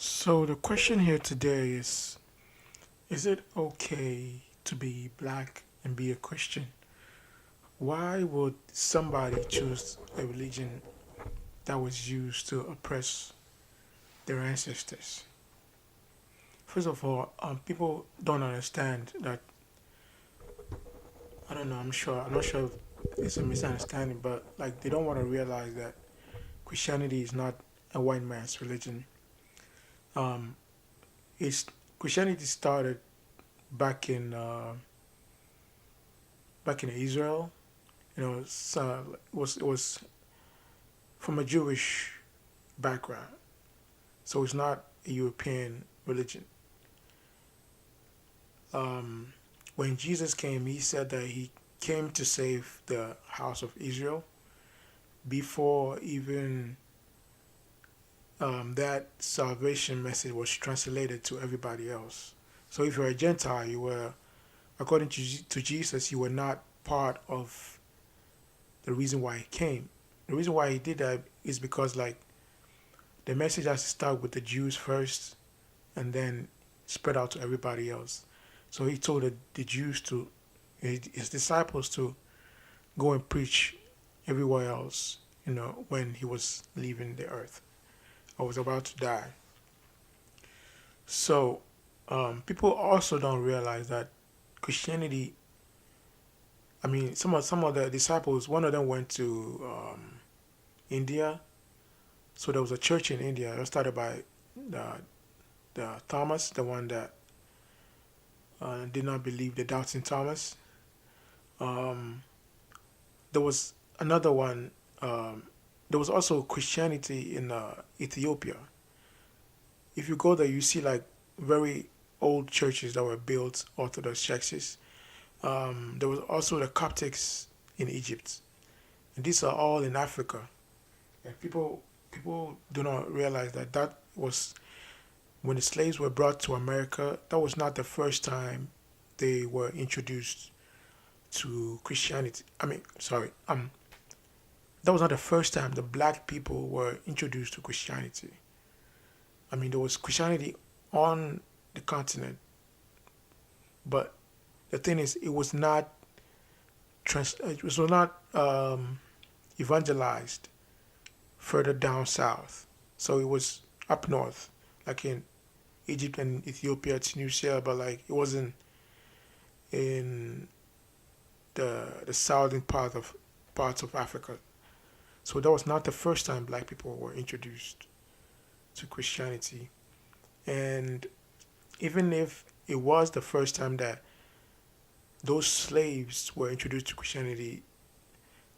So the question here today is it okay to be black and be a Christian? Why would somebody choose a religion that was used to oppress their ancestors? First of all, people don't understand that. I don't know. I'm not sure if it's a misunderstanding, but like they don't want to realize that Christianity is not a white man's religion. Um, it's Christianity started back in uh, back in Israel. It was from a Jewish background, so it's not a European religion. Um, when Jesus came, he said that he came to save the house of Israel before even that salvation message was translated to everybody else. So if you're a Gentile, you were, according to Jesus, you were not part of the reason why he came. The reason why he did that is because like the message has to start with the Jews first and then spread out to everybody else. So he told the Jews to, his disciples to go and preach everywhere else, when he was leaving the earth. I was about to die. So people also don't realize that Christianity, I mean, some of the disciples, one of them went to India. So there was a church in India that started by the, the Thomas, the one that did not believe, the doubting Thomas. Um, there was another one. There was also Christianity in Ethiopia. If you go there, you see like very old churches that were built, Orthodox churches. There was also the Coptics in Egypt, and these are all in Africa. And people do not realize that that was when the slaves were brought to America. That was not the first time they were introduced to Christianity. I mean, sorry, that was not the first time the black people were introduced to Christianity. I mean, there was Christianity on the continent, but the thing is, it was not evangelized further down south. So it was up north, like in Egypt and Ethiopia, Tunisia, but like it wasn't in the southern parts of Africa. So that was not the first time black people were introduced to Christianity. And even if it was the first time that those slaves were introduced to Christianity,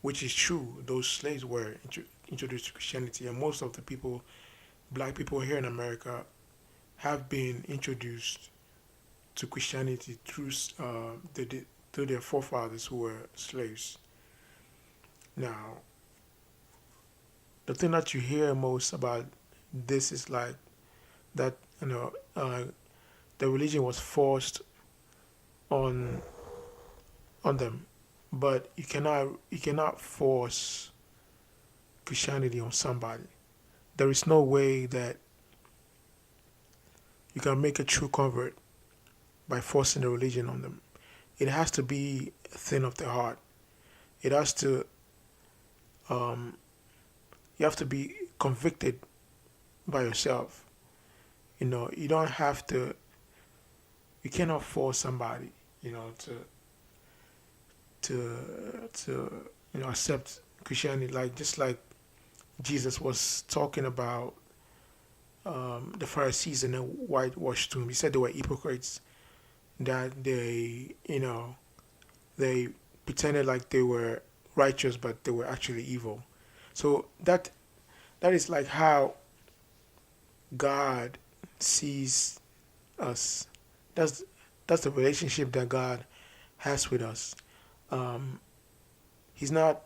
which is true, those slaves were introduced to Christianity, and most of the people, black people here in America, have been introduced to Christianity through their forefathers who were slaves. Now, the thing that you hear most about this is like that the religion was forced on them, but you cannot force Christianity on somebody. There is no way that you can make a true convert by forcing the religion on them. It has to be a thing of the heart. It has to um, you have to be convicted by yourself. You don't have to. You cannot force somebody, to accept Christianity. Like just like Jesus was talking about the Pharisees and the whitewashed tomb. He said they were hypocrites. That they pretended like they were righteous, but they were actually evil. So that is like how God sees us. That's that's the relationship that God has with us. Um, he's not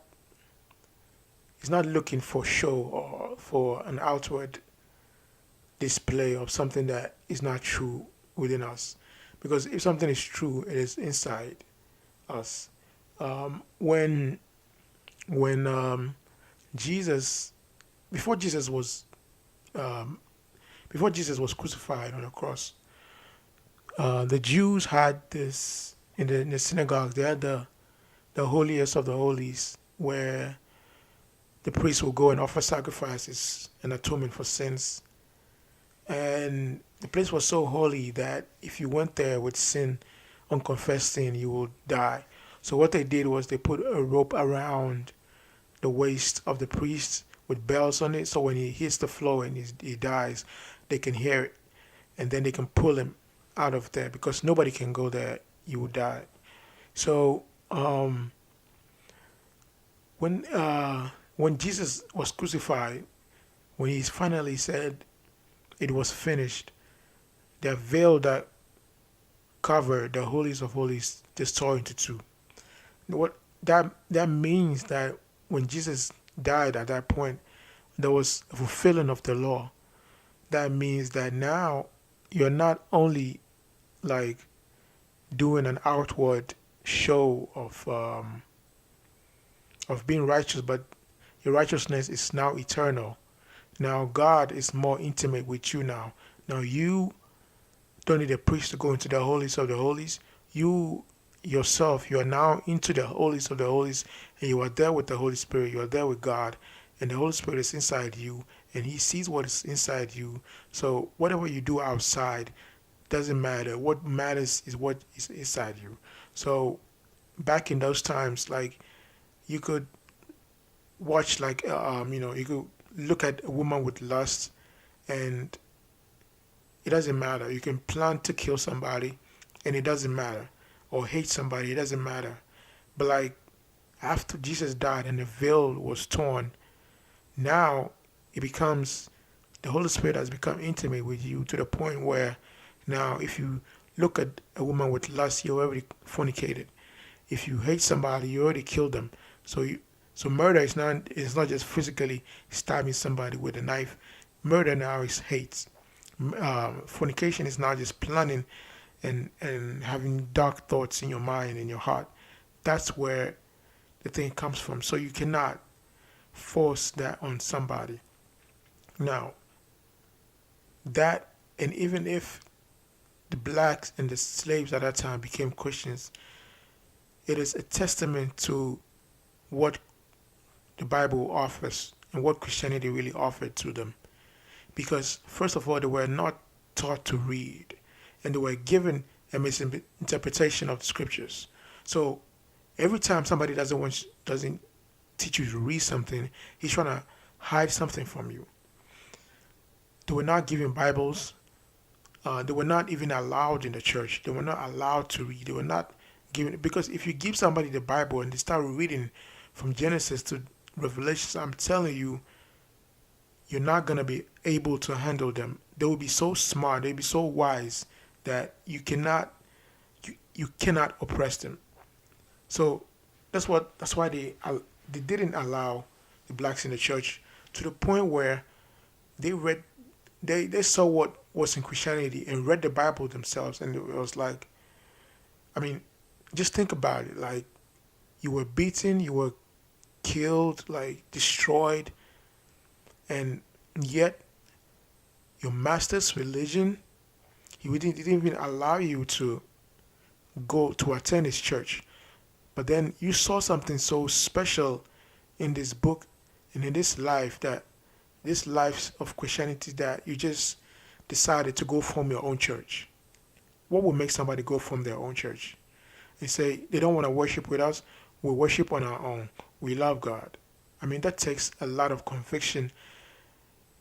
he's not looking for show or for an outward display of something that is not true within us. Because if something is true, it is inside us. When Jesus, before Jesus was um, before Jesus was crucified on the cross, the Jews had this in the synagogue. They had the holiest of the holies, where the priest will go and offer sacrifices and atonement for sins. And the place was so holy that if you went there with sin, unconfessed sin, you will die. So what they did was they put a rope around the waist of the priest with bells on it. So when he hits the floor and he dies, they can hear it, and then they can pull him out of there because nobody can go there. You will die. So when when Jesus was crucified, when he finally said it was finished, the veil that covered the holies of holies just tore into two. What that means that when Jesus died at that point, there was a fulfilling of the law. That means that now you're not only like doing an outward show of being righteous, but your righteousness is now eternal. Now God is more intimate with you now. Now you don't need a priest to go into the holies of the holies. You yourself, you are now into the holies of the holies, and you are there with the Holy Spirit. You are there with God, and the Holy Spirit is inside you, and He sees what is inside you. So whatever you do outside doesn't matter. What matters is what is inside you. So back in those times, like you could watch, like you could look at a woman with lust, and it doesn't matter. You can plan to kill somebody, and it doesn't matter, or hate somebody, it doesn't matter. But like after Jesus died and the veil was torn, now it becomes the Holy Spirit has become intimate with you to the point where now if you look at a woman with lust, you already fornicated. If you hate somebody, you already killed them. So murder is not just physically stabbing somebody with a knife. Murder now is hate. Fornication is now just planning and having dark thoughts in your mind and your heart. That's where the thing comes from. So you cannot force that on somebody. Now, that, and even if the blacks and the slaves at that time became Christians, it is a testament to what the Bible offers and what Christianity really offered to them. Because, first of all, they were not taught to read, and they were given a misinterpretation of the scriptures. So, every time somebody doesn't teach you to read something, he's trying to hide something from you. They were not given Bibles. They were not even allowed in the church. They were not allowed to read. They were not given, because if you give somebody the Bible and they start reading from Genesis to Revelation, I'm telling you, you're not going to be able to handle them. They will be so smart, they'll be so wise that you cannot oppress them. So that's why they didn't allow the blacks in the church, to the point where they saw what was in Christianity and read the Bible themselves, and it was like, I mean, just think about it. Like, you were beaten, you were killed, like destroyed, and yet your master's religion, he didn't even allow you to go to attend his church. But then you saw something so special in this book and in this life, that this life of Christianity, that you just decided to go form your own church. What would make somebody go from their own church? They say they don't want to worship with us. We worship on our own. We love God. I mean, that takes a lot of conviction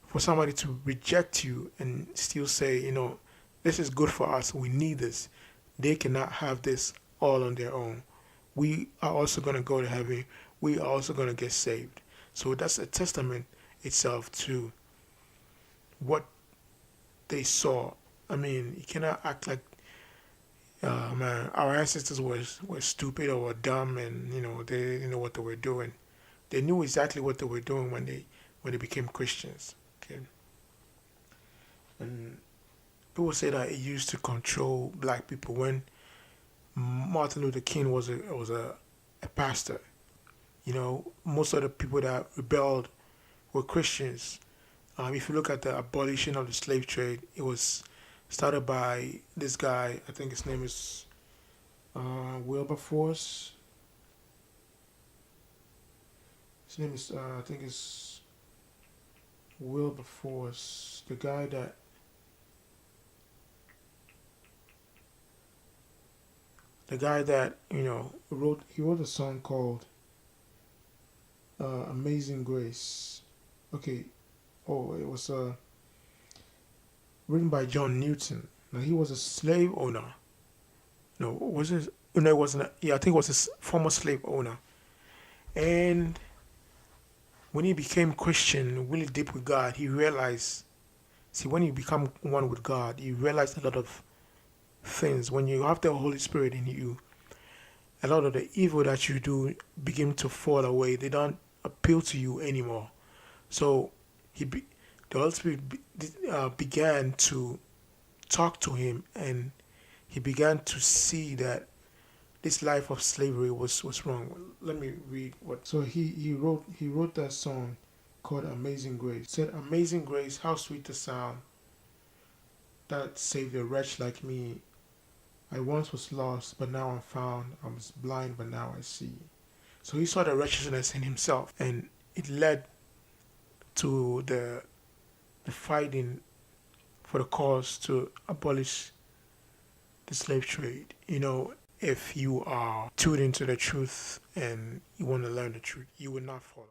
for somebody to reject you and still say, this is good for us. We need this. They cannot have this all on their own. We are also going to go to heaven. We are also going to get saved. So that's a testament itself to what they saw. I mean, you cannot act like, man, our ancestors were stupid or were dumb, and they didn't know what they were doing. They knew exactly what they were doing when they became Christians. Okay, and people say that it used to control black people. When Martin Luther King was a pastor, most of the people that rebelled were Christians. If you look at the abolition of the slave trade, it was started by this guy. I think his name is Wilberforce. His name is I think it's Wilberforce, the guy that wrote. He wrote a song called "Amazing Grace." Okay. Oh, it was written by John Newton. Now he was a slave owner. No, was it? No, it wasn't. Yeah, I think it was a former slave owner. And when he became Christian, really deep with God, he realized. See, when you become one with God, you realize a lot of things. When you have the Holy Spirit in you, a lot of the evil that you do begin to fall away. They don't appeal to you anymore. So he, be, the Holy Spirit began to talk to him, and he began to see that this life of slavery was wrong. Let me read what. So he wrote that song called "Amazing Grace." It said, "Amazing Grace, how sweet the sound that saved a wretch like me. I once was lost, but now I'm found. I was blind, but now I see." So he saw the righteousness in himself, and it led to the fighting for the cause to abolish the slave trade. If you are tuned into the truth and you want to learn the truth, you will not follow.